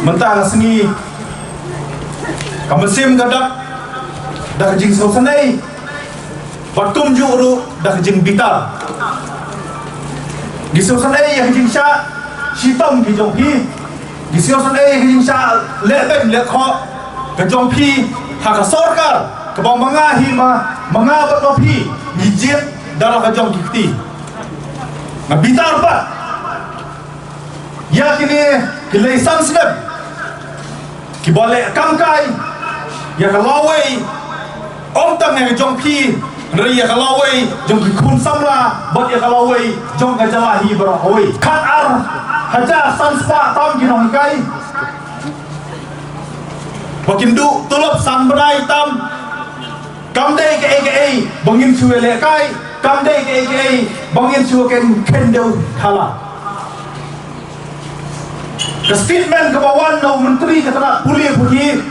mentang sengi kamesim gadak dah jing sosanai batum juru dah jing bital di sosanai yang jing sya sitom ki jong pi di sosanai jing sya leben le kho ke jong pi ha ka sarkar ke bang manga hi manga ba pi ni jet darah ke jong dikti na bital pa ya kini kilai sansnep ki bale kamkai ya kalawai om tang yang jong pi nri ya kalawai jong ki kun samla bat ya kalawai jong ka jalahi barahoi khat ar haja sanspa tam ki nong kai bakindu tulop sambrai tam kamdei ke bangin suwe le kai kamdei ke bangin suwe ken deu khala ke statement ke bawan no menteri kata puli putih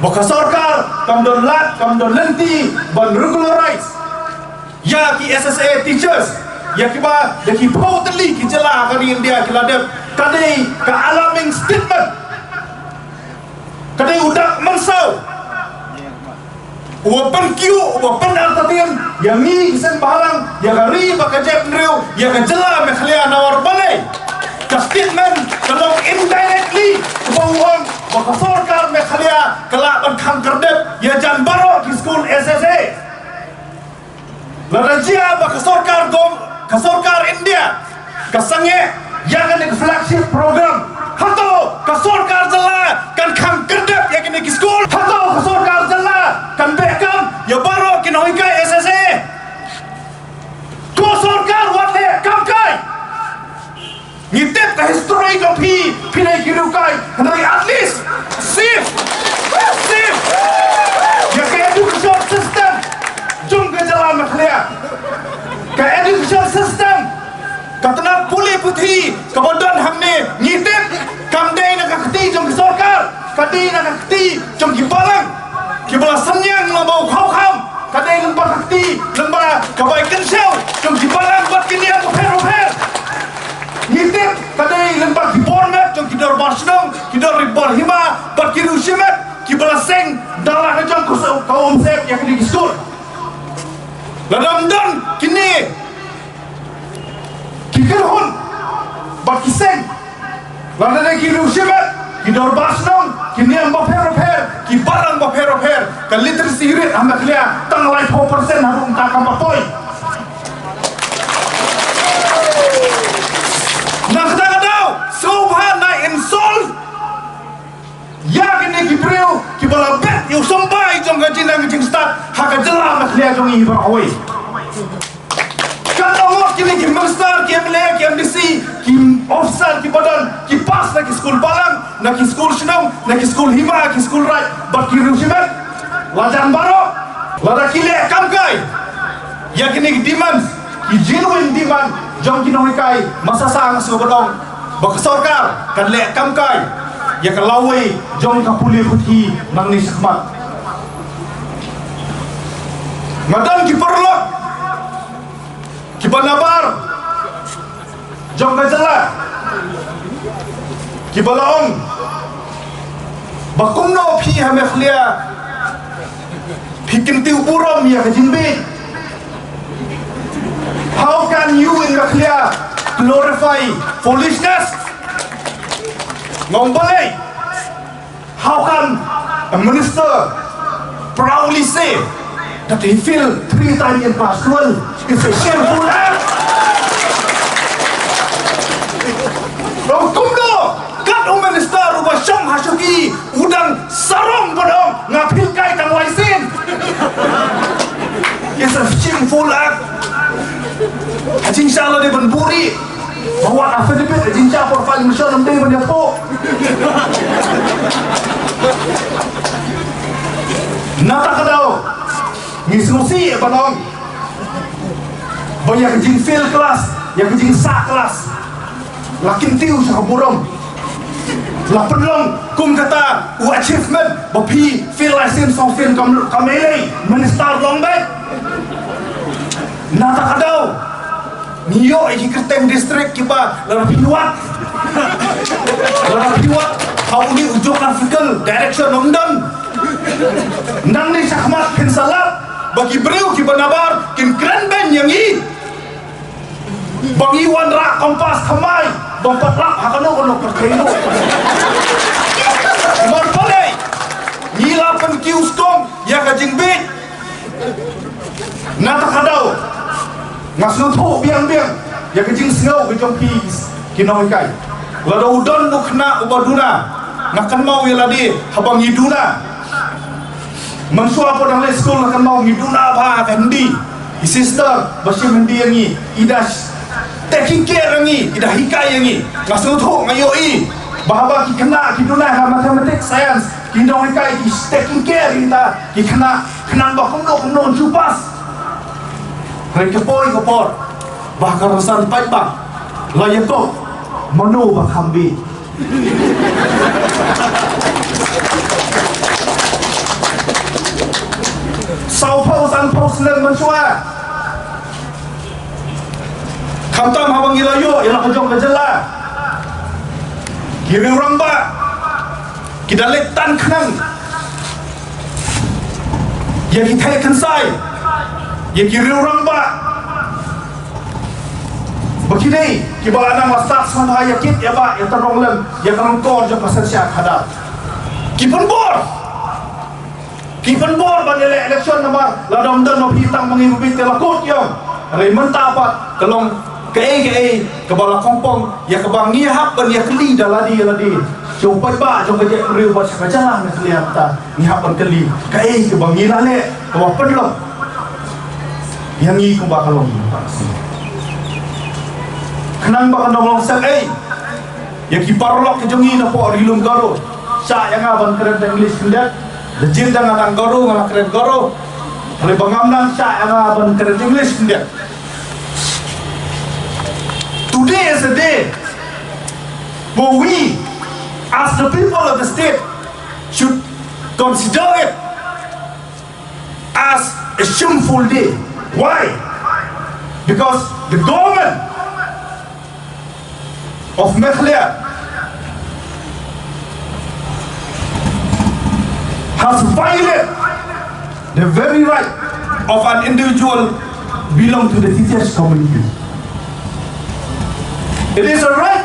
baka sarkar kamdon lat kamdon lenti ban regularize ya ki SSA teachers ya ki ba ya ki totally ki jela kari India ki ladep kadai ka alarming statement kadai udak mansau open queue open artatin ya mi kisen bahalang ya kari baka jet nriu ya ka jela me khlia nawar balai ka statement kalau indirectly kebawang baka sarkar me khlia kala ban khang kardep ya jan baro ki school SSA larajia baka sarkar gom ka sarkar India ka sange ya kan ke flagship program hato ka sarkar jala kan khang kardep ya kan ki school hato ka sarkar jala kan bekam ya baro ki noi kai SSA ko sarkar wate kam kai ngitip ka history ko pinay kirukai hanay at least safe ya ka education system jung ka jala makhliya ka education system katna puli puthi kabodon hamne ngitip kamdei na kakti jung sarkar kadi na kakti jung gibalang kibala sanyang lambau kham kadai lembar kakti lembar kabai kensel jung gibalang buat kini aku per ngitip kadai lembar kibormet jong kidor barsnong kidor ribor hima berkiru shimet kibala seng dalah jong kaum sep yang di skul ladam dan kini kikirhun berkiseng ladam kiru shimet kidor barsnong kini am baper kibarang baper ka literacy rate am khlia tang lai 4% harum ta kam patoi ya kini kibreu kibala bet yu sampai jong gaji nang jing start haka jela makhlia jong i baroi kata mo kini ki minister ki MLA ki MDC ki officer ki badan ki pas na ki school balang na ki school shinam na ki school hima ki school right but ki rusimet lajan baro lada kile kamkai ya kini demand ki genuine demand jong kinoi kai masasa ngasu bodong bak sarkar kan le kamkai ya kalawai jong kapuli puthi nang ni sakmat madam ki perlo ki banabar jong gajala ki balaong bakumno phi hame khlia phikin tiu burom ya jinbe how can you in khlia glorify foolishness Ngombalay, how can a minister proudly say that he failed 3 times in class 12 is a shameful act? Kumdo, kat minister ubah syam hasuki udang sarong bodong ngapil kai tang laisin. It's a shameful act. Inshallah dia benburi. Bawa affidavit jinja profile Malaysia nanti menyapo. Nata kadao ngisusi balong. Banyak jing fail kelas, yang jing sa kelas. Lakin tiu sa burung. La pelong kum kata u achievement bapi fail license of fail kamele minister longbai. Nata kadao Niyo iki kerteng distrik kiba lalu piwat Kalau piwat kau ni geographical direction nomdan. Nang ni sakmat kin salat bagi breu ki banabar kin keren ben yang i. Bagi wan rak kompas kamai dompat rak hakano kono perteno. Mar pale nila pen kius kong ya ka jingbit. Nata kadau ngasnu tho biang-biang ya ka jing sngau ke jong kinoi kai. Lada udon nukna ubaduna nakan mau ya ladi habang hiduna. Mansua po dang school nakan mau hiduna ba kandi. Sister basi mendi yangi idas taking care yangi idah hikai yangi ngasnu tho ngayoi bahaba ki kena hiduna ha mathematics science kinoi kai ki taking care ita ki kena kenan ba kono jupas. Hai kepoi kopor bah karasan pai ba layako mano ba khambi. Sau phao san phao selen mansua khamtam habang ilayo ila kajong kajala kiri orang ba kidalek tan khnang ya kitai kansai ya kiri orang ba begini kiba ana wasat sana yakit ya ba ya terong lem ya kan kor je pasal syak hadap kipun bor ban election nama ladam dan no hitang mengimbi telakut yo remen tapat kelong ke kebala kompong ya kebangi hap ban ya keli daladi coba ba coba je riu ba sakajalah na kelihatan ni hap ban keli ke bangi lale ke pedlo yang i ku ba kalong kenang ba kan long sel ya ki parlok ke jongi na po rilum garo sa yang aban keren English ndak lejin dengan ang garo ngala keren garo le bangamnan sa yang aban keren English ndak. Today is a day where we as the people of the state should consider it as a shameful day. Why? Because the government of Meghalaya has violated the very right of an individual belong to the teachers community. It is a right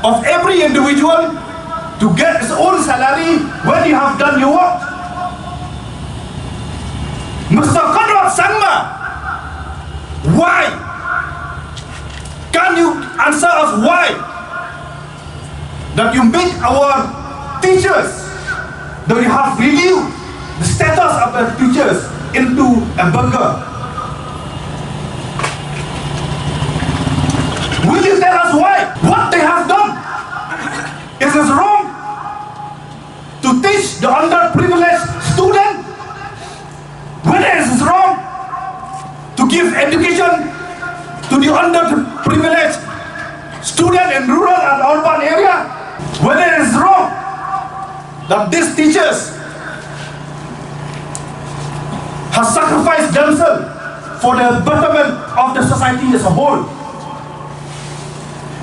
of every individual to get his own salary when you have done your work. Mr. Conrad Sangma, why? Can you answer us why? That you make our teachers, that we have reviewed the status of the teachers into a burger. Will you tell us why? What they have done? Is it wrong to teach the underprivileged student? Whether it is wrong to give education to the underprivileged student in rural and urban area? Whether it is wrong that these teachers have sacrificed themselves for the betterment of the society as a whole.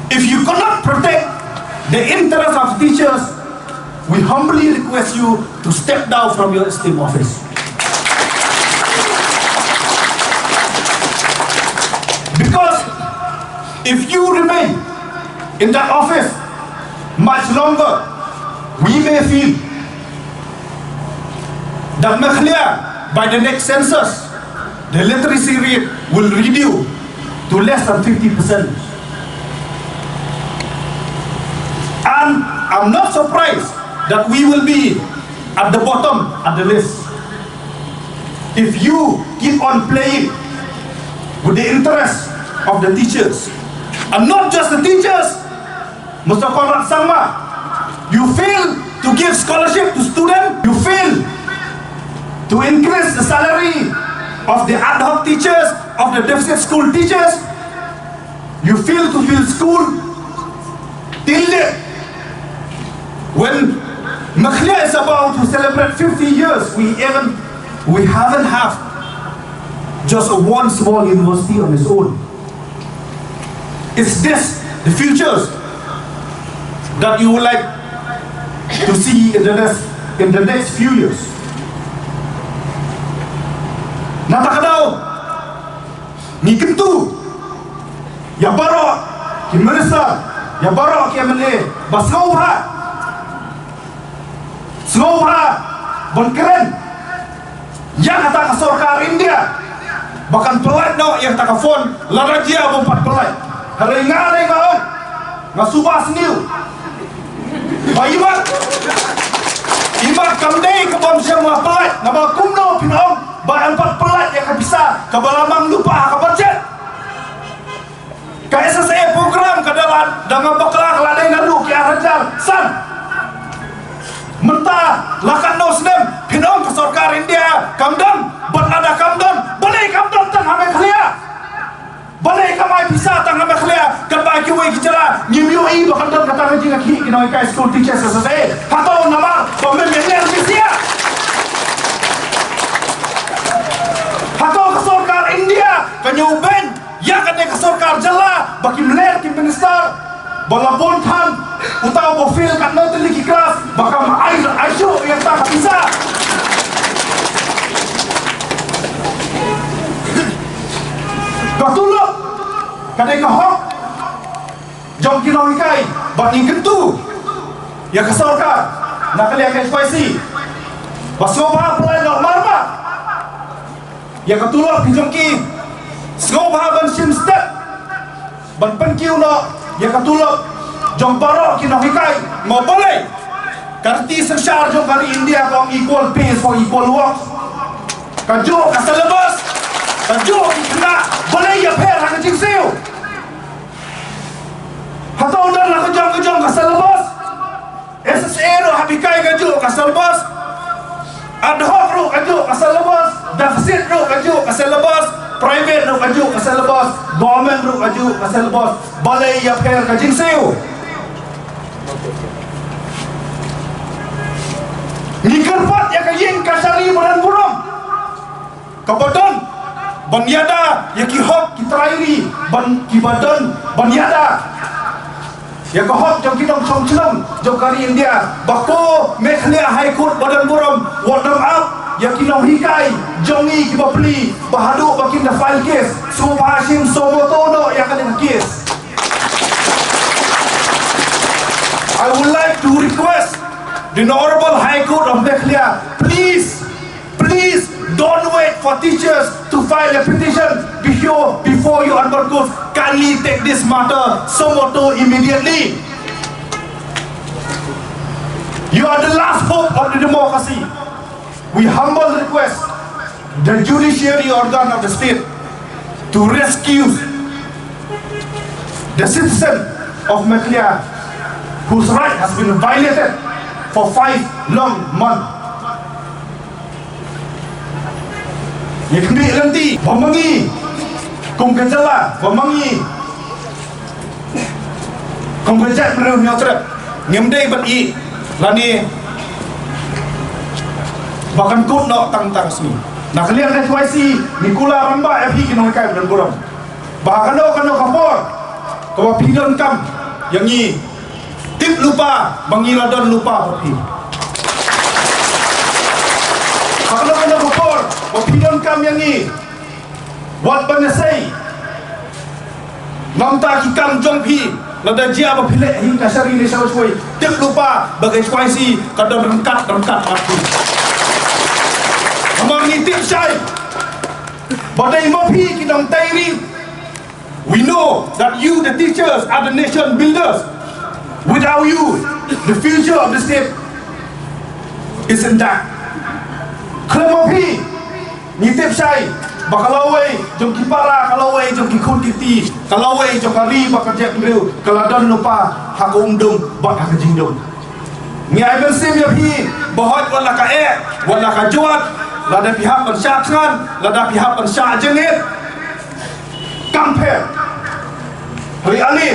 If you cannot protect the interests of teachers, we humbly request you to step down from your esteemed office. Because if you remain in that office much longer, we may feel that Meghalaya, by the next census, the literacy rate will reduce to less than 50%. And I'm not surprised that we will be at the bottom of the list if you keep on playing with the interests of the teachers. And not just the teachers, Mr. Conrad Sangma, you fail to give scholarship to students, you fail to increase the salary of the ad hoc teachers, of the deficit school teachers, you fail to fill school till the when Meghalaya is about to celebrate 50 years, we haven't have just one small university on its own. Is this the futures that you would like to see in the next few years? Natakadaw ni kentu ya baro ki minister ya baro ki MLA basngauha bon keren yang kata sarkar India bahkan pelat no yang kata phone larajia bompat pelat hari ngalai ngaon ngasubas new imat kamdei kebom semua pelat nama kumno pinong ba empat pelat yang bisa kabalamang lupa kabajet ka SSA program kadalan dengan bakla keladai ngalu ki arajar san mentah lakan no snem pinong ke sarkar India kamdam berada kamdam balai kamdam tang hame khlia balai kamai bisa tang hame khlia kabai ki wei kijara nyimyo i bakandam kata ngaji ngaki kinoi ka school teacher SSA hatau nama bomen mener bisia hatau ke sarkar India kanyuben ya kane ke sarkar jala baki mler ki minister balapun than utau bofil kat no teliki keras bakam aisyuk yang tak bisa Batulok kadai kahok jom kinong ikai bani kentu ya ke sarkar nak kali akan spicy basoba pelai no marma ya ketulok kijongki skoba ban simstep ban penkiu no ya ketulok jom baro kinong ikai mau boleh karti sesyar jom kali India kong equal pay for equal work kajo kasalabas kajo kena boleh ya per hang jing siu hatau dan lah kejong kasalabas SSA ro habikai kajo kasalabas ad hoc ro kajo kasalabas deficit ro kajo kasalabas private ro kajo kasalabas government ro kajo kasalabas boleh ya per kajing siu nikerpat ya kaying kasari badan burung kabadan banyada ya kihok kitrairi ban kibadan banyada ya kahok jom kitong chongchlong jom kari India bako mekhlia high court badan burung wadam up ya kinong hikai jongi kibapli bahadu bakin da file case subhashim somotono ya kan case. I would like to request the Honorable High Court of Mekhlia, please don't wait for teachers to file a petition before you undergo. Kindly take this matter somewhat immediately. You are the last hope of the democracy. We humbly request the judiciary organ of the state to rescue the citizen of Mekhlia whose right has been violated for 5 long months. Ya kami nanti memangi kong kejala memangi kong kejat menuh nyotret ngemdei bati lani bahkan kut nak tang sini nak kalian SYC Nikula Ramba FI kinong kai dan burung bahkan kano kapor kawa pidon kam yang ni tip lupa bangiladon lupa pergi kalau kena bukor opinion kam yang ni buat penasai namta kikam jongpi lada jia apa pilih hingga sehari ini saya suai tip lupa bagai SYC kadang rengkat aku amang ni tip saya badai mopi kidang tairi we know that you the teachers are the nation builders. Without you, the future of the state is intact. Klemopi, nitip saya, bakalawai, jom kipara, kalawai, jom kikun kiti, kalawai, jom kari, bakarjak beliau, kaladan lupa, hak umdum, bak hak jindum. Ni aiben sim ya pi, bahot wala ka wala ka juat, lada pihak pensyaksan, lada pihak pensyak jengit, kamper, hari ali.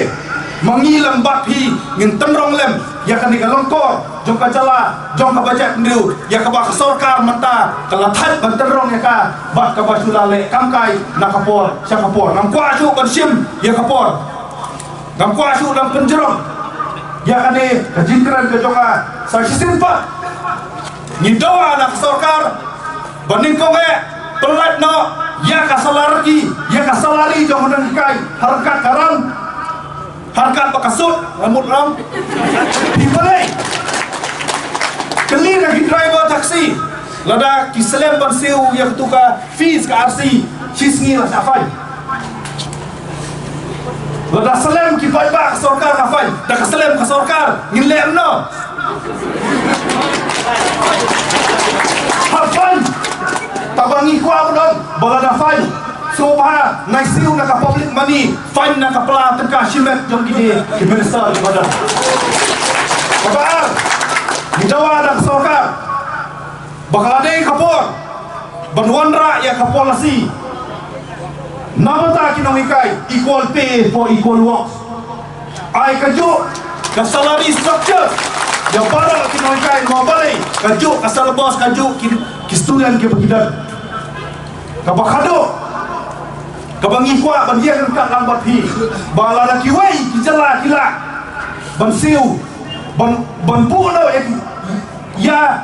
Mengilang bapi ngin temrong lem ya kan digalongkor jong kajala jong kabajak ndiu ya kabak sarkar menta kalathat banterong ya ka bat kabasulale kamkai nakapor syakapor ngam kuaju bansim ya kapor ngam kuaju dalam penjerong ya kane kejingkran ke joka sa kisimpa ni doa nak sarkar banding ko nge pelat no ya ka salari jong dan kai harkat karam harkat pakasut rambut ram dibalik keli lagi driver taksi lada kislem bansiu yang tuka fees ka RC cisngi lah safai lada selem ki bai ba sarkar kafai dak selem ka sarkar ngilem no hafai tabangi ko abon balada fai soba naisiu na ka public money fine na ka pla teka shimet jong gini ki minister badan kabar hidawa dak sarkar bakade kapor banwanra ya kapolasi namata kinongikai equal pay for equal work ai kaju ka salary structure yang para kinongikai mo balai kaju ka salabos kaju ki student ke bagidan ka bakado ka bangi kwa bandian ka lambat hi balana ki wei ki jala kila ban siu ban puno ya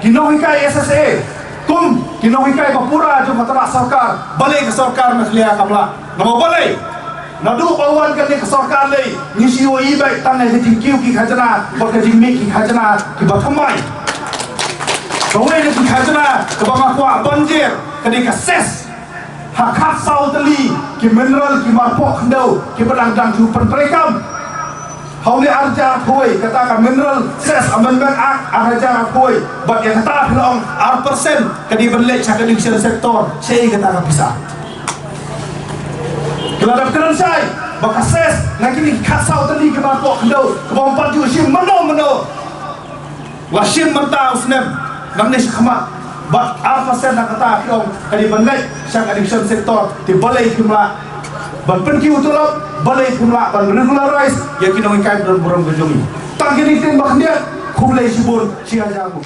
kinongikai SSA kum kinongikai papura jo matara sarkar balai ke sarkar makhlia kamla namo balai nadu bawan kan ke sarkar lei ngisi wo ibai tanai ke jingkiu ki khajana ba ke jingmi ki khajana ki bathamai kawai ke khajana ke ba kwa banjir ke ka ses hakat sautali ki mineral ki marpok ndau ki pedang-dang ju pentrekam hauli arja koi kata ka mineral ses amendment act arja koi bat yang kata long R% kadi berlek cakap di sektor saya kata ka bisa kelada keren sai baka ses nakini kasau tadi ke marpok ndau ke bompat ju sim meno wasim mentau snem namnes khama bat R% nak kata long kadi berlek cakap di sektor di balai jumlah ban penki utulap balai kumla ban regularize yakin orang kai dan burung gejungi tangkini tin bakhndia khumlei sibur sia jago